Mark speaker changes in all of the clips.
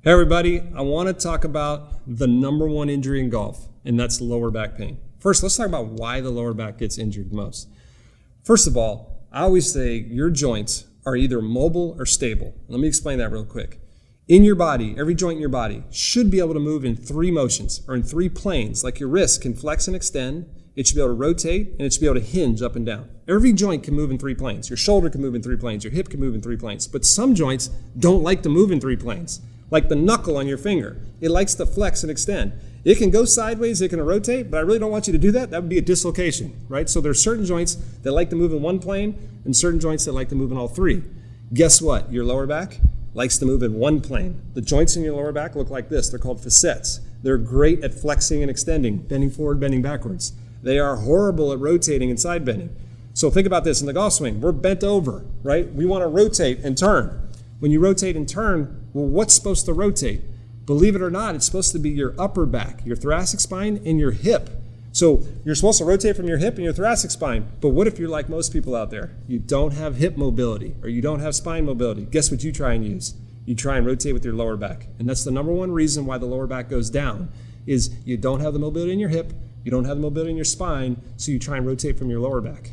Speaker 1: Hey everybody, I want to talk about the number one injury in golf, and that's lower back pain. First, let's talk about why the lower back gets injured most. First of all, I always say your joints are either mobile or stable. Let me explain that real quick. In your body, every joint in your body should be able to move in three motions or in three planes. Like your wrist can flex and extend, it should be able to rotate, and it should be able to hinge up and down. Every joint can move in three planes. Your shoulder can move in three planes, your hip can move in three planes, but some joints don't like to move in three planes. Like the knuckle on your finger. It likes to flex and extend. It can go sideways, it can rotate, but I really don't want you to do that. That would be a dislocation, right? So there's certain joints that like to move in one plane and certain joints that like to move in all three. Guess what? Your lower back likes to move in one plane. The joints in your lower back look like this. They're called facets. They're great at flexing and extending, bending forward, bending backwards. They are horrible at rotating and side bending. So think about this in the golf swing. We're bent over, right? We want to rotate and turn. When you rotate and turn, well, what's supposed to rotate? Believe it or not, it's supposed to be your upper back, your thoracic spine, and your hip. So you're supposed to rotate from your hip and your thoracic spine. But what if you're like most people out there? You don't have hip mobility or you don't have spine mobility. Guess what you try and use? You try and rotate with your lower back. And that's the number one reason why the lower back goes down is you don't have the mobility in your hip, you don't have the mobility in your spine, so you try and rotate from your lower back.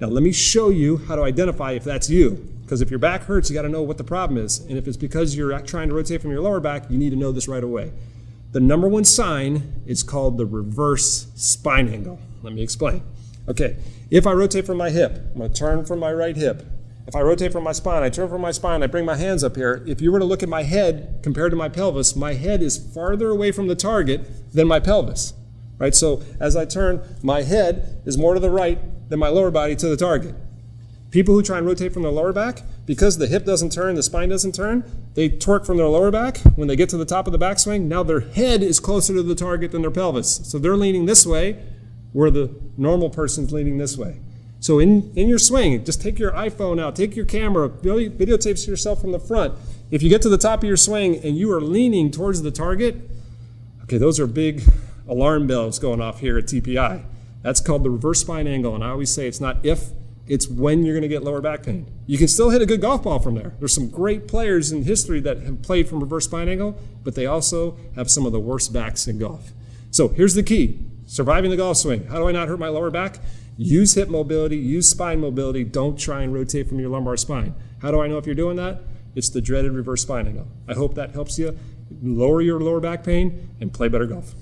Speaker 1: Now let me show you how to identify if that's you. Because if your back hurts, you got to know what the problem is. And if it's because you're trying to rotate from your lower back, you need to know this right away. The number one sign is called the reverse spine angle. Let me explain. Okay, if I rotate from my hip, I'm going to turn from my right hip. If I rotate from my spine, I turn from my spine, I bring my hands up here. If you were to look at my head compared to my pelvis, my head is farther away from the target than my pelvis. Right? So as I turn, my head is more to the right than my lower body to the target. People who try and rotate from their lower back, because the hip doesn't turn, the spine doesn't turn, they torque from their lower back. When they get to the top of the backswing, now their head is closer to the target than their pelvis. So they're leaning this way, where the normal person's leaning this way. So in your swing, just take your iPhone out, take your camera, videotape yourself from the front. If you get to the top of your swing and you are leaning towards the target, okay, those are big alarm bells going off here at TPI. That's called the reverse spine angle, and I always say it's not if, it's when you're going to get lower back pain. You can still hit a good golf ball from there. There's some great players in history that have played from reverse spine angle, but they also have some of the worst backs in golf. So here's the key, surviving the golf swing. How do I not hurt my lower back? Use hip mobility, use spine mobility. Don't try and rotate from your lumbar spine. How do I know if you're doing that? It's the dreaded reverse spine angle. I hope that helps you lower your lower back pain and play better golf.